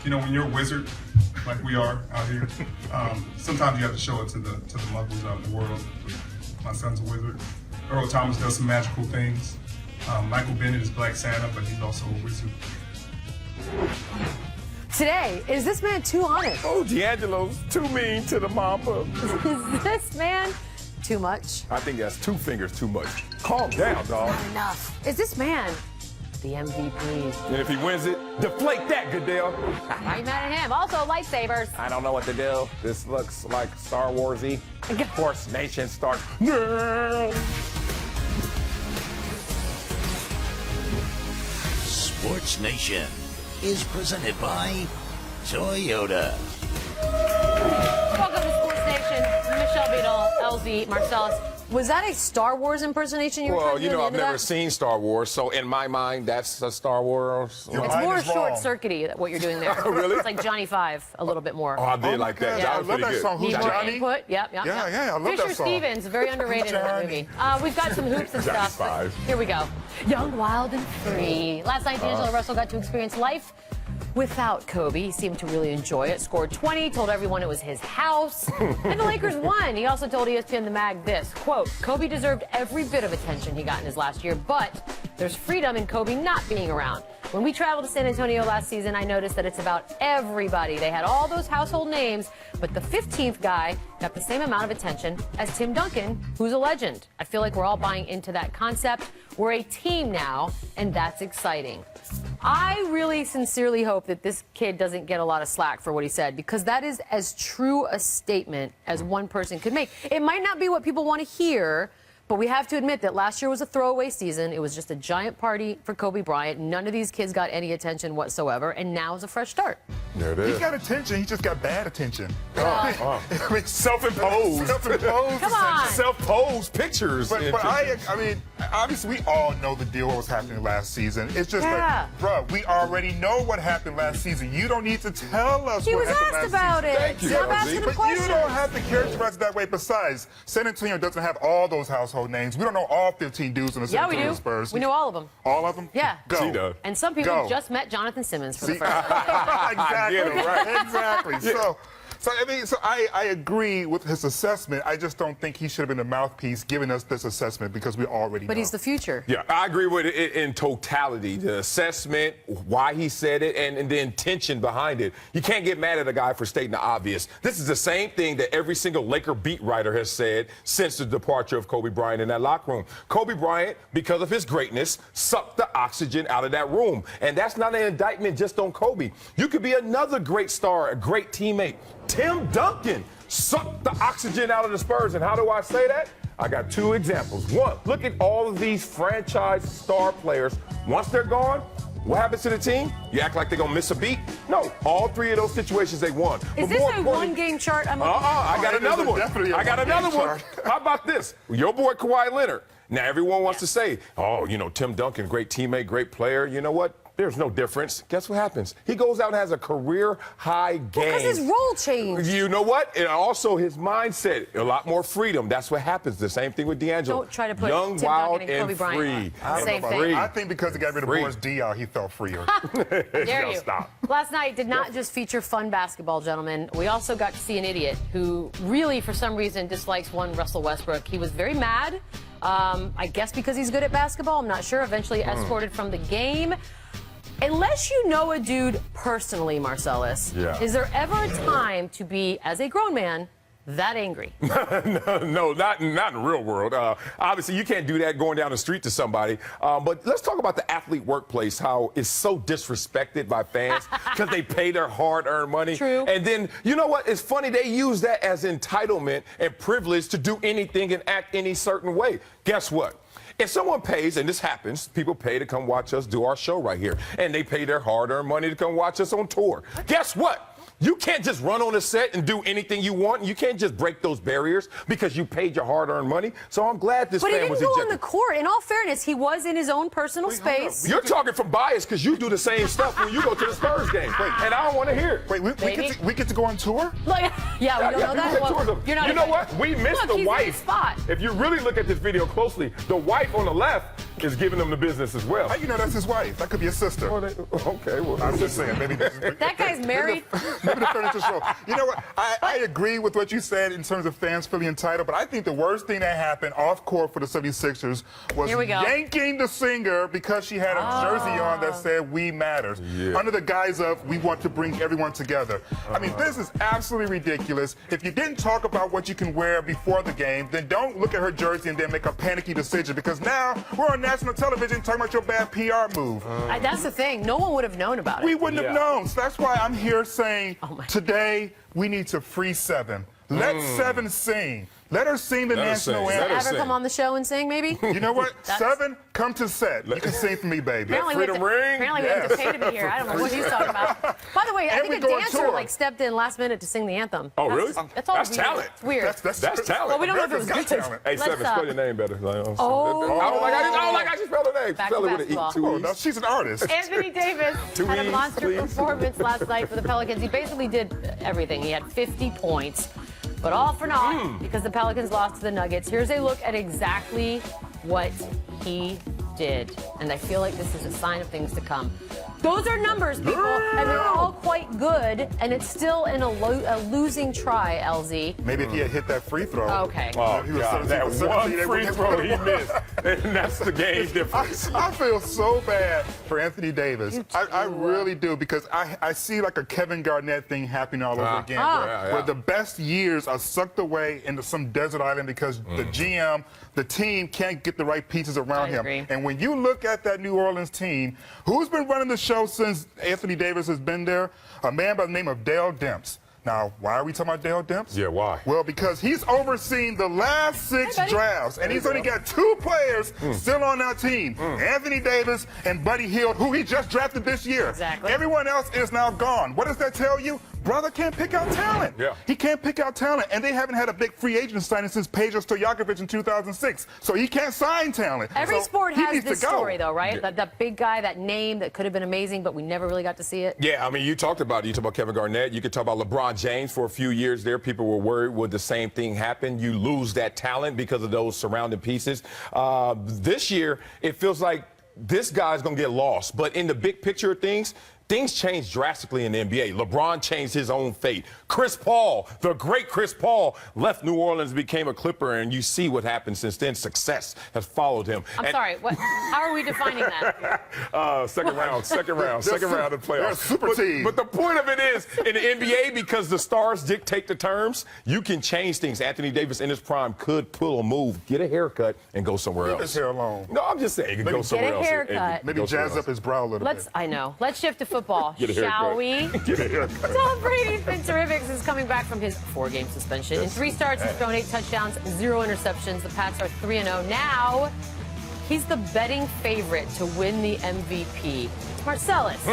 You know, when you're a wizard, like we are out here, sometimes you have to show it to the muggles out in the world. My son's a wizard. Earl Thomas does some magical things. Michael Bennett is Black Santa, but he's also a wizard. Today, is this man too honest? Oh, D'Angelo's too mean to the mama. Is this man too much? I think that's 2 fingers too much. Calm down, dog. Not enough. Is this man the MVP? And if he wins it, deflate that, Goodell. Why are you mad at him? Also, lightsabers. I don't know what to do. This looks like Star Wars-y. SportsNation starts now. SportsNation is presented by Toyota. Welcome to SportsNation. Michelle Beadle, LZ, Marcellus. Was that a Star Wars impersonation you were trying Well, to you do know, at I've the end never of that? seen Star Wars, so in my mind, that's a Star Wars. It's more short-circuity, what you're doing there. Really? It's like Johnny Five, a little bit more. Oh, I did like that. Yeah. That I was love pretty that good. song. Who's Need more Johnny? input. Yep. Yeah, I love Fisher that song. Stevens, very underrated in that movie. We've got some hoops and Johnny stuff. Five. Here we go. Young, wild, and free. Last night, D'Angelo Russell got to experience life without Kobe. He seemed to really enjoy it. Scored 20, told everyone it was his house. And the Lakers won. He also told ESPN The Mag this, quote, Kobe deserved every bit of attention he got in his last year, but there's freedom in Kobe not being around. When we traveled to San Antonio last season, I noticed that it's about everybody. They had all those household names, but the 15th guy got the same amount of attention as Tim Duncan, who's a legend. I feel like we're all buying into that concept. We're a team now, and that's exciting. I really sincerely hope that this kid doesn't get a lot of slack for what he said, because that is as true a statement as one person could make. It might not be what people want to hear, but we have to admit that last year was a throwaway season. It was just a giant party for Kobe Bryant. None of these kids got any attention whatsoever, and now is a fresh start. There it He is. got attention. He just got bad attention. I mean, self-imposed. Self-imposed. Come on. Self-posed pictures. But I mean, obviously we all know the deal what was happening last season. It's just Yeah. that, bruh, we already know what happened last season. You don't need to tell us He what was happened asked last about season. it. Thank you, Stop LZ. asking the But questions. you don't have to characterize it that way. Besides, San Antonio doesn't have all those household names. We don't know all 15 dudes in the San Yeah, we Antonio do. Spurs. We know all of them. All of them? Yeah. Go. She does. And some people Go. just met Jonathan Simmons for the See? first time. Exactly. get it, right. Exactly. I agree with his assessment. I just don't think he should have been the mouthpiece giving us this assessment because we already know. But he's the future. Yeah, I agree with it in totality. The assessment, why he said it, and the intention behind it. You can't get mad at a guy for stating the obvious. This is the same thing that every single Laker beat writer has said since the departure of Kobe Bryant in that locker room. Kobe Bryant, because of his greatness, sucked the oxygen out of that room. And that's not an indictment just on Kobe. You could be another great star, a great teammate. Tim Duncan sucked the oxygen out of the Spurs. And how do I say that? I got 2 examples. One, look at all of these franchise star players. Once they're gone, what happens to the team? You act like they're going to miss a beat? No. All 3 of those situations they won. Is But this more a importantly- one-game chart? I got It is another one. definitely a I got one-game another one. chart. How about this? Your boy Kawhi Leonard. Now, everyone wants to say, oh, you know, Tim Duncan, great teammate, great player. You know what? There's no difference. Guess what happens? He goes out and has a career-high game. Because his role changed. You know what? And also his mindset, a lot more freedom. That's what happens. The same thing with D'Angelo. Don't try to put young, Tim wild, Duncan and Kobe Bryant free. on the same thing. Free. I think because he got rid of Free. Boris Diaw, he felt freer. Dare No, you. stop. Last night did not just feature fun basketball, gentlemen. We also got to see an idiot who really, for some reason, dislikes one Russell Westbrook. He was very mad. I guess because he's good at basketball. I'm not sure. Eventually escorted from the game. Unless you know a dude personally, Marcellus, is there ever a time to be, as a grown man, that angry? No, not in the real world. Obviously, you can't do that going down the street to somebody. But let's talk about the athlete workplace, how it's so disrespected by fans because they pay their hard-earned money. True. And then, you know what? It's funny. They use that as entitlement and privilege to do anything and act any certain way. Guess what? If someone pays, and this happens, people pay to come watch us do our show right here, and they pay their hard-earned money to come watch us on tour. Guess what? You can't just run on a set and do anything you want. You can't just break those barriers because you paid your hard-earned money. So I'm glad this But he fan didn't was go ejected. on the court. In all fairness, he was in his own personal space. You're talking from bias because you do the same stuff when you go to the Spurs game. And I don't want to hear it. Wait, we get to go on tour? Like, yeah, we don't know that. people Well, tour them. you're not You know invited. what? We missed Look, the he's in wife. his spot. If you really look at this video closely, the wife on the left is giving them the business as well. How you know that's his wife? That could be his sister. Okay, well, I'm just saying. Maybe That guy's married. Maybe the furniture show. You know what? I agree with what you said in terms of fans feeling entitled, but I think the worst thing that happened off court for the 76ers was Here we go. yanking the singer because she had a jersey on that said "We Matters" under the guise of "We want to bring everyone together." I mean, this is absolutely ridiculous. If you didn't talk about what you can wear before the game, then don't look at her jersey and then make a panicky decision, because now we're on national television talking about your bad PR move. That's the thing. No one would have known about it. We wouldn't have known. So that's why I'm here saying today we need to free Seven. Let Seven sing. Let her sing the national Let her anthem. Ever come on the show and sing, maybe? You know what? Seven, come to set. You can sing for me, baby. Apparently Freedom ring? Apparently we have to pay to be here. I don't know what he's talking about. By the way, I And think we a go on dancer tour. like stepped in last minute to sing the anthem. Oh, really? That's all That's weird. talent. It's weird. That's talent. Well, we don't know if it was America's good. Got Talent. Hey, Let's, Seven, spell your name better. Like, Oh. I don't like how you spell her name. Back Spell to it with an basketball. two Oh, E's. no, she's an artist. Anthony Davis Two had a E's, monster please. performance last night for the Pelicans. He basically did everything. He had 50 points, but all for naught because the Pelicans lost to the Nuggets. Here's a look at exactly what he did, and I feel like this is a sign of things to come. Those are numbers, people, and they're all quite good, and it's still in a losing try, LZ. Maybe if he had hit that free throw. Okay. Oh, He was God, 17 that for 17, one they free would've throw he won. missed. And that's the game difference. I feel so bad for Anthony Davis. I really do, because I see like a Kevin Garnett thing happening all over again, where the best years are sucked away into some desert island because the GM, the team can't get the right pieces around him. agree. And when you look at that New Orleans team, who's been running the show since Anthony Davis has been there? A man by the name of Dale Demps. Now, why are we talking about Dale Demps? Yeah, why? Well, because he's overseen the last 6 buddy. drafts, and he's only got 2 players still on that team. Anthony Davis and Buddy Hield, who he just drafted this year. Exactly. Everyone else is now gone. What does that tell you? Brother can't pick out talent. Yeah. He can't pick out talent, and they haven't had a big free agent signing since Peja Stojakovic in 2006. So he can't sign talent. Every So sport he has needs this to go. story, though, right? That big guy, that name that could have been amazing, but we never really got to see it. Yeah, I mean, you talked about it. You talked about Kevin Garnett. You could talk about LeBron James for a few years there. People were worried, would the same thing happen? You lose that talent because of those surrounding pieces. This year, it feels like this guy's going to get lost. But in the big picture of things changed drastically in the NBA. LeBron changed his own fate. Chris Paul, the great Chris Paul, left New Orleans, became a Clipper, and you see what happened since then. Success has followed him. I'm sorry. How are we defining that? Second round of They're a playoffs. super team. But the point of it is, in the NBA, because the stars dictate the terms, you can change things. Anthony Davis in his prime could pull a move, get a haircut, and go somewhere Leave else. his hair alone. No, I'm just saying, he could go somewhere else. haircut. Maybe go somewhere jazz else. up his brow a little bit. I know. Let's shift to football, Get a shall haircut. we? Get a haircut. Tom Brady's been terrific since coming back from his 4-game suspension. In 3 starts, he's thrown 8 touchdowns, 0 interceptions. The Pats are 3-0. Now, he's the betting favorite to win the MVP. Marcellus,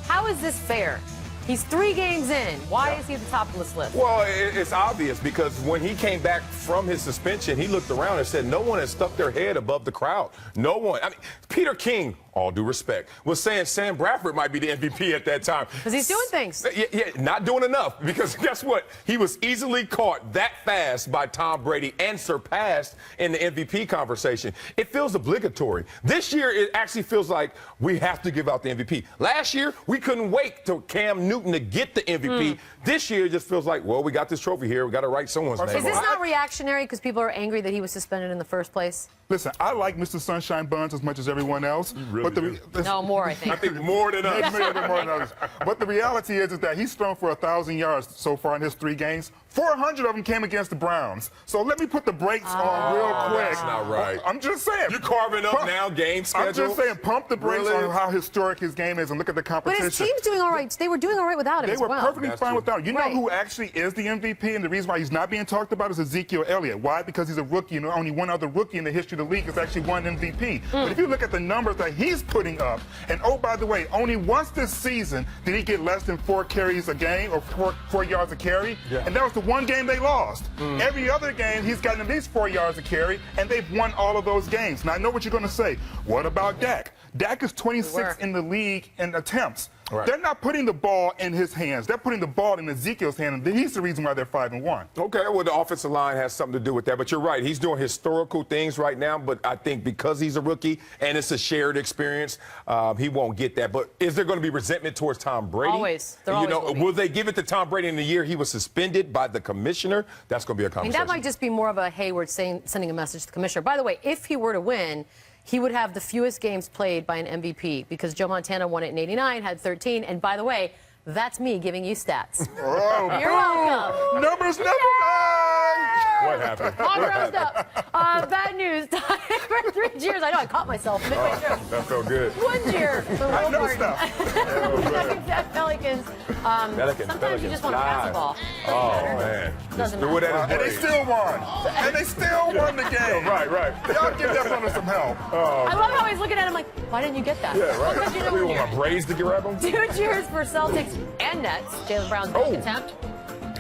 how is this fair? He's 3 games in. Why is he at the top of this list? Well, it's obvious because when he came back from his suspension, he looked around and said, no one has stuck their head above the crowd. No one. I mean, Peter King, all due respect, was saying Sam Bradford might be the MVP at that time. Because he's doing things. Yeah, not doing enough. Because guess what? He was easily caught that fast by Tom Brady and surpassed in the MVP conversation. It feels obligatory. This year, it actually feels like we have to give out the MVP. Last year, we couldn't wait till Cam Newton to get the MVP. This year, it just feels like, well, we got this trophy here. We got to write someone's name Is this on it. not reactionary because people are angry that he was suspended in the first place? Listen, I like Mr. Sunshine Buns as much as everyone else. really but No, more, I think. I think more than us. Maybe more than others. But the reality is that he's thrown for 1,000 yards so far in his 3 games. 400 of them came against the Browns. So let me put the brakes on real quick. That's not right. I'm just saying. You're carving up now game schedule? I'm just saying, pump the brakes Really? on how historic his game is and look at the But competition. his team's doing all right. They were doing all right without him They as were well. perfectly That's fine true. without him. You know Right. who actually is the MVP, and the reason why he's not being talked about is Ezekiel Elliott. Why? Because he's a rookie, and only one other rookie in the history of the league has actually won MVP. But if you look at the numbers that he's putting up, and oh, by the way, only once this season did he get less than 4 carries a game, or 4 yards a carry, and that was the one game they lost. Every other game, he's gotten at least 4 yards a carry, and they've won all of those games. Now, I know what you're going to say. What about Dak? Dak is 26th in the league in attempts. Right. They're not putting the ball in his hands. They're putting the ball in Ezekiel's hand, and he's the reason why they're 5-1. Okay, well, the offensive line has something to do with that. But you're right. He's doing historical things right now. But I think because he's a rookie and it's a shared experience, he won't get that. But is there going to be resentment towards Tom Brady? Always. There always will be. Will they give it to Tom Brady in the year he was suspended by the commissioner? That's going to be a conversation. That might just be more of a Hayward sending a message to the commissioner. By the way, if he were to win, he would have the fewest games played by an MVP because Joe Montana won it in '89, had 13. And by the way, that's me giving you stats. Oh, You're welcome. numbers never lie. What happened? All grossed up. Bad news. Time for 3 cheers. I know I caught myself midway through. That felt good. 1 cheer for I Will know Barton. stuff. Pelicans. Sometimes you just want to pass the ball. Oh, man. Doesn't Do it matter. at his And they break. still won. And they still won the game. Right. Y'all give that brother some help. I love how he's looking at him like, why didn't you get that? Yeah, Well, right. 'cause you know We we're want here. my braids to grab him? 2 cheers for Celtics and Nets. Jalen Brown's dunk attempt.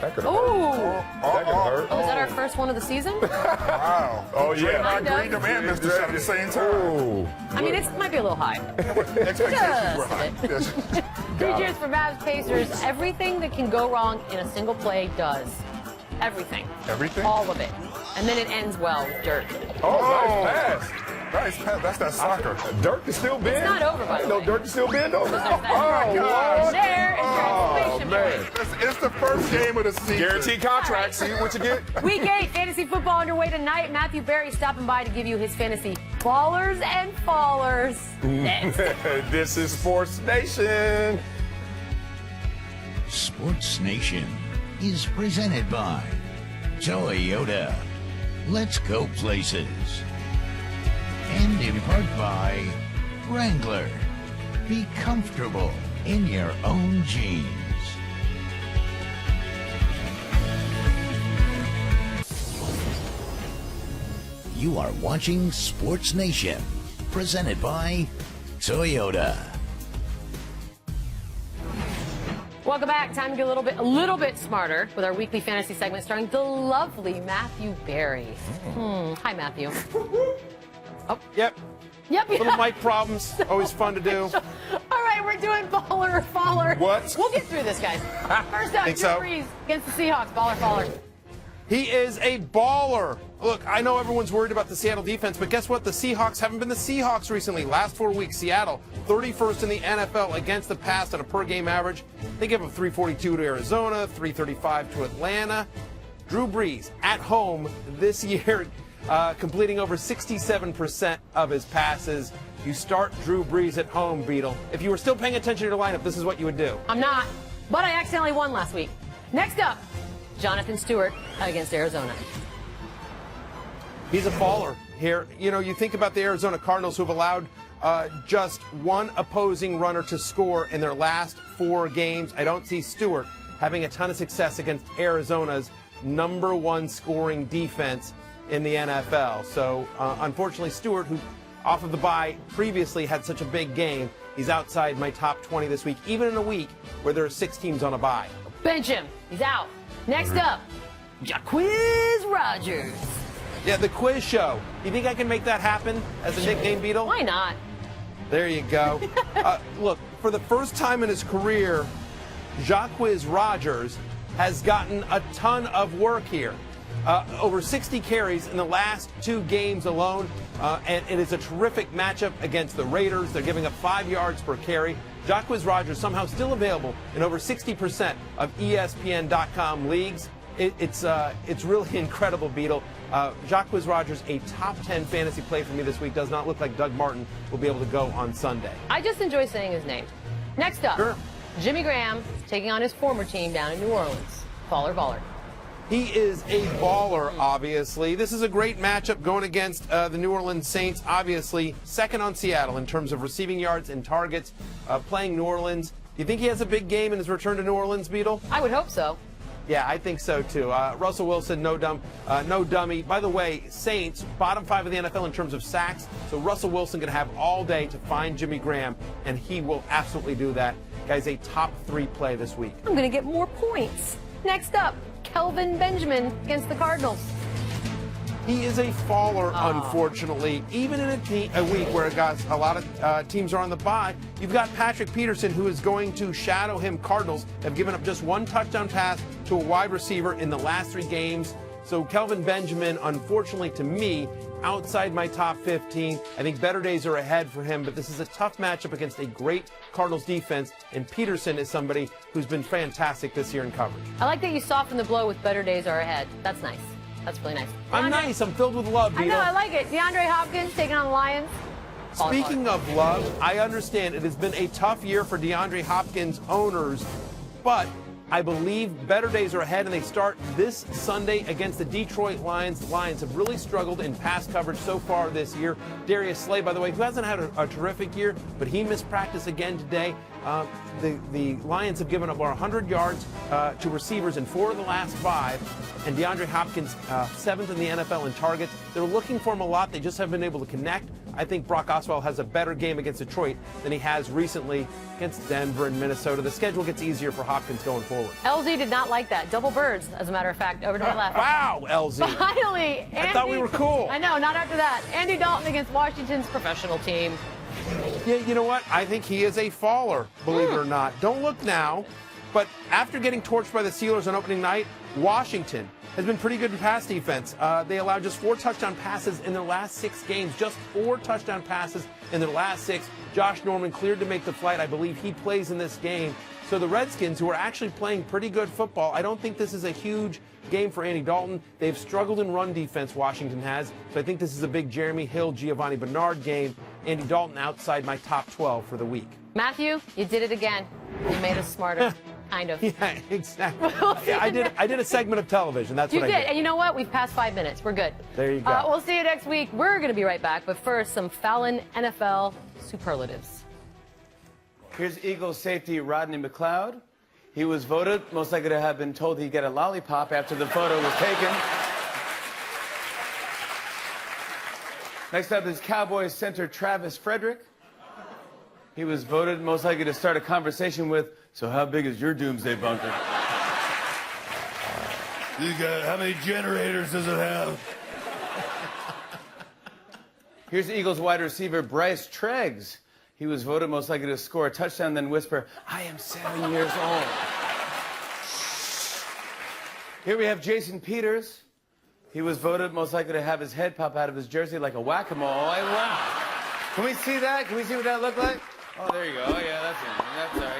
That could have Oh. hurt. That could hurt. Oh, is that our first one of the season? Wow. Oh, yeah. Draymond Green and Mr. Shot at the same time. Ooh. I mean, it might be a little high. Expectations were high. Just 3 cheers for Mavs Pacers. Everything that can go wrong in a single play does. Everything. Everything? All of it. And then it ends well with Dirk. Oh, nice pass. Nice pass. That's that soccer. Dirk is still bend. It's not over, by the way. Dirk is still bend over. There's that. Oh, gosh. There is your Oh, exclamation man. point. It's the first game of the season. Guaranteed contract. See what you get. Week 8 fantasy football underway tonight. Matthew Berry stopping by to give you his fantasy ballers and fallers. Next. This is Sports Nation. Sports Nation is presented by Toyota. Let's go places. And in part by Wrangler. Be comfortable in your own jeans. You are watching Sports Nation, presented by Toyota. Welcome back. Time to get a little bit smarter with our weekly fantasy segment starring the lovely Matthew Berry. Hi, Matthew. Yep. Yep. Little mic problems. Always fun to do. All right, we're doing baller or faller. What? We'll get through this, guys. First up, Drew Think so? Brees against the Seahawks. Baller, faller. He is a baller. Look, I know everyone's worried about the Seattle defense, but guess what? The Seahawks haven't been the Seahawks recently. Last 4 weeks, Seattle, 31st in the NFL against the pass on a per-game average. They give up 342 to Arizona, 335 to Atlanta. Drew Brees, at home this year, completing over 67% of his passes. You start Drew Brees at home, Beadle. If you were still paying attention to your lineup, this is what you would do. I'm not, but I accidentally won last week. Next up, Jonathan Stewart against Arizona. He's a baller here. You know, you think about the Arizona Cardinals who have allowed just one opposing runner to score in their last 4 games. I don't see Stewart having a ton of success against Arizona's #1 scoring defense in the NFL. So, unfortunately, Stewart, who off of the bye previously had such a big game, he's outside my top 20 this week, even in a week where there are 6 teams on a bye. Bench him. He's out. Next up, Jacquizz Rodgers. Yeah, the quiz show. You think I can make that happen as a nickname, Beadle? Why not? There you go. Look, for the first time in his career, Jacquizz Rodgers has gotten a ton of work here. Over 60 carries in the last 2 games alone, and it is a terrific matchup against the Raiders. They're giving up 5 yards per carry. Jacquizz Rodgers somehow still available in over 60% of ESPN.com leagues. It's really incredible, Beadle. Jacquizz Rodgers, a top 10 fantasy play for me this week. Does not look like Doug Martin will be able to go on Sunday. I just enjoy saying his name. Next up, Sure. Jimmy Graham taking on his former team down in New Orleans. Baller, baller. He is a baller, obviously. This is a great matchup going against the New Orleans Saints, obviously second on Seattle in terms of receiving yards and targets, playing New Orleans. Do you think he has a big game in his return to New Orleans, Beadle? I would hope so. Yeah, I think so too. Russell Wilson, no dummy. By the way, Saints, bottom 5 of the NFL in terms of sacks. So Russell Wilson going to have all day to find Jimmy Graham, and he will absolutely do that. Guy's a top 3 play this week. I'm going to get more points. Next up, Kelvin Benjamin against the Cardinals. He is a faller, unfortunately. Even in a week where a lot of teams are on the bye, you've got Patrick Peterson, who is going to shadow him. Cardinals have given up just one touchdown pass to a wide receiver in the last 3 games. So Kelvin Benjamin, unfortunately to me, outside my top 15. I think better days are ahead for him, but this is a tough matchup against a great Cardinals defense, and Peterson is somebody who's been fantastic this year in coverage. I like that you soften the blow with better days are ahead. That's nice. That's really nice. I'm nice. I'm filled with love, Beadle. I know. I like it. DeAndre Hopkins taking on the Lions. Speaking of love, I understand it has been a tough year for DeAndre Hopkins owners, but I believe better days are ahead, and they start this Sunday against the Detroit Lions. The Lions have really struggled in pass coverage so far this year. Darius Slay, by the way, who hasn't had a terrific year, but he missed practice again today. The Lions have given up over 100 yards to receivers in 4 of the last 5, and DeAndre Hopkins 7th in the NFL in targets. They're looking for him a lot. They just haven't been able to connect. I think Brock Osweiler has a better game against Detroit than he has recently against Denver and Minnesota. The schedule gets easier for Hopkins going forward. LZ did not like that. Double birds, as a matter of fact, over to my left. Wow, LZ. Finally, Andy, I thought we were cool. I know, not after that. Andy Dalton against Washington's professional team. Yeah, you know what? I think he is a faller, believe it or not. Don't look now, but after getting torched by the Steelers on opening night, Washington has been pretty good in pass defense. They allowed just 4 touchdown passes in their last 6 games. Just 4 touchdown passes in their last 6. Josh Norman cleared to make the flight. I believe he plays in this game. So the Redskins, who are actually playing pretty good football, I don't think this is a huge game for Andy Dalton. They've struggled in run defense, Washington has. So I think this is a big Jeremy Hill, Giovanni Bernard game. Andy Dalton outside my top 12 for the week. Matthew, you did it again. You made us smarter. Kind of. Yeah, exactly. Yeah, I did a segment of television. That's You what I did. did. And you know what? We've passed 5 minutes. We're good. There you go. We'll see you next week. We're going to be right back. But first, some Fallon NFL superlatives. Here's Eagles safety Rodney McLeod. He was voted most likely to have been told he'd get a lollipop after the photo was taken. Next up is Cowboys center Travis Frederick. He was voted most likely to start a conversation with, so how big is your doomsday bunker? How many generators does it have? Here's Eagles wide receiver Bryce Treggs. He was voted most likely to score a touchdown, then whisper, I am 7 years old. Here we have Jason Peters. He was voted most likely to have his head pop out of his jersey like a whack-a-mole. Wow. Can we see that? Can we see what that looked like? Oh, there you go. Oh, yeah, that's it. That's all right,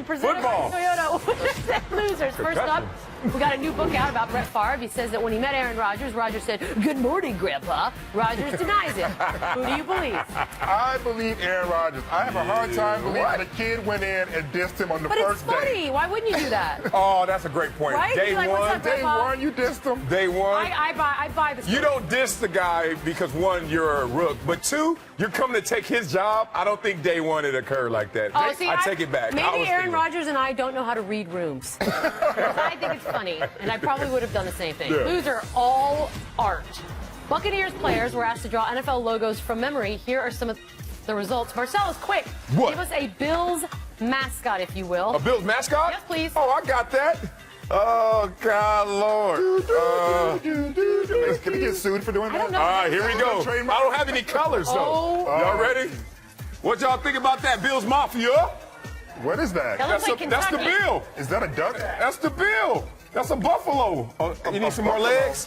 Football. Toyota winners and losers. First up, we got a new book out about Brett Favre. He says that when he met Aaron Rodgers, Rodgers said, "Good morning, Grandpa." Rodgers denies it. Who do you believe? I believe Aaron Rodgers. I have a hard time believing the kid went in and dissed him on the But it's first day. funny. Why wouldn't you do that? Oh, that's a great point. Right? Day You're like, "What's one. up, Day Grandpa?" one, you dissed him. Day one. I buy the story. You don't diss the guy because, 1, you're a rook, but 2, you're coming to take his job. I don't think day one it occurred like that. Oh, see, I take it back. I Maybe was Aaron thinking- Rodgers and I don't know how to read rooms. I think it's funny, and I probably would have done the same thing. Yeah. Loser, all art. Buccaneers players were asked to draw NFL logos from memory. Here are some of the results. Marcellus, quick. What? Give us a Bills mascot, if you will. A Bills mascot? Yes, please. Oh, I got that. Oh, God, Lord. Can he get sued for doing that? I don't know. All right, here we go. I Trademark? don't have any colors, though. Oh. Y'all ready? What y'all think about that, Bills Mafia? What is that? That looks like That's the Kentucky. bill. Is that a duck? That's the bill. That's a buffalo. You need some more legs?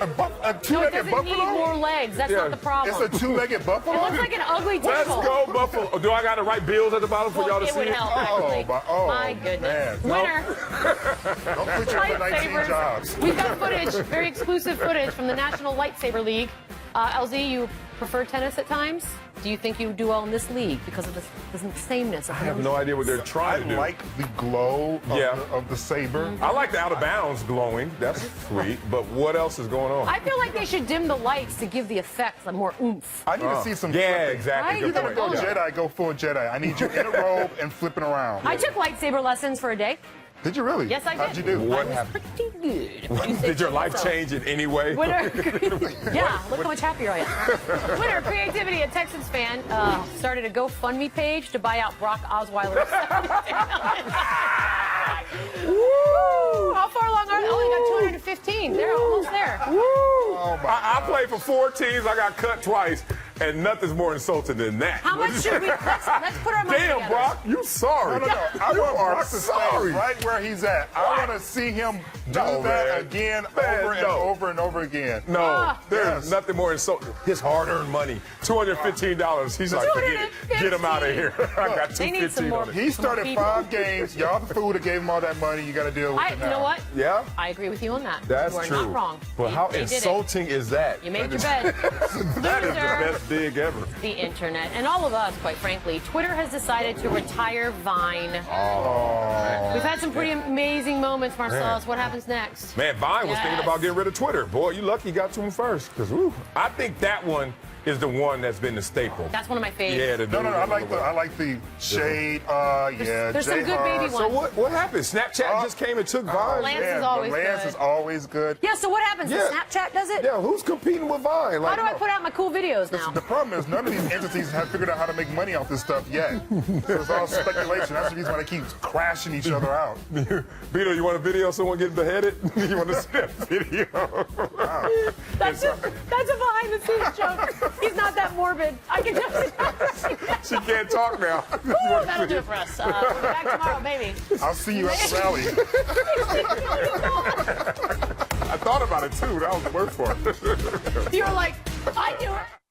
A No, it two-legged doesn't need more buffalo? legs. That's Yeah. not the problem. It's a two-legged buffalo? It looks like an ugly Let's turtle. go, buffalo. Do I got to write bills at the bottom for Well, y'all to it see would it? help, actually. My goodness. man. Winner. Don't quit your 19 Lightsabers. jobs. We've got footage, very exclusive footage from the National Lightsaber League. LZ, you prefer tennis at times? Do you think you do well in this league because of the sameness? I have no idea what they're I trying to do. like the glow Yeah. of the saber. I like the out of bounds glowing. That's sweet. But what else is going on? I feel like they should dim the lights to give the effects more oomph. I need to see some Yeah, flipping. exactly. Right? You You gotta gotta go go. Jedi, go full Jedi. I need you in a robe and flipping around. I took lightsaber lessons for a day. Did you really? Yes, I did. How'd you do? What I was happened? pretty good. if you say Did your so life myself. change in any way? Winner. Yeah, look how much happier I am. Winner, creativity. A Texans fan started a GoFundMe page to buy out Brock Osweiler's Woo! How far along are they? Oh, you got 215. They're almost there. I played for 4 teams. I got cut twice, and nothing's more insulting than that. How much should we? Let's put our money Damn, together. Brock, you sorry. No. I You want are Brock to sorry. stay right where he's at. I want to see him do No, that man. again, Man, over and no. over and over again. No, there's Yes. nothing more insulting. His hard-earned money, $215. He's like, forget it. Get him out of here. I got They need some $215 more- on it. He Some more started people. 5 games. Y'all the fool that gave him all that money. You got to deal with it You now. know what? Yeah? I agree with you on that. That's you are true. not wrong. But how They did it. insulting is that? You made your bed. That is the Loser. best dig ever. The internet and all of us, quite frankly. Twitter has decided to retire Vine. We've had some pretty amazing moments, Marcellus. What happens next? Man, Vine was thinking Yes. about getting rid of Twitter. Boy, you lucky you got to him first. Because, I think that one is the one that's been the staple. That's one of my favorites. Yeah, the No. I like the shade. There's some good baby So ones. what happened? Snapchat just came and took Vine? Lance is always Lance good. is always good. Yeah, so what happens? Yeah. Snapchat does it? Yeah, who's competing with Vine? How do I no. put out my cool videos now? The problem is none of these entities have figured out how to make money off this stuff yet. So it's all speculation. That's the reason why they keep crashing each other out. Beadle, you want a video of someone getting beheaded? You want to see that video? That's a behind-the-scenes joke. He's not that morbid. I can just. She can't talk now. Woo, that'll do it for us. We'll be back tomorrow, baby. I'll see you at the rally. I thought about it too. That was the worst part. You're like, I knew it.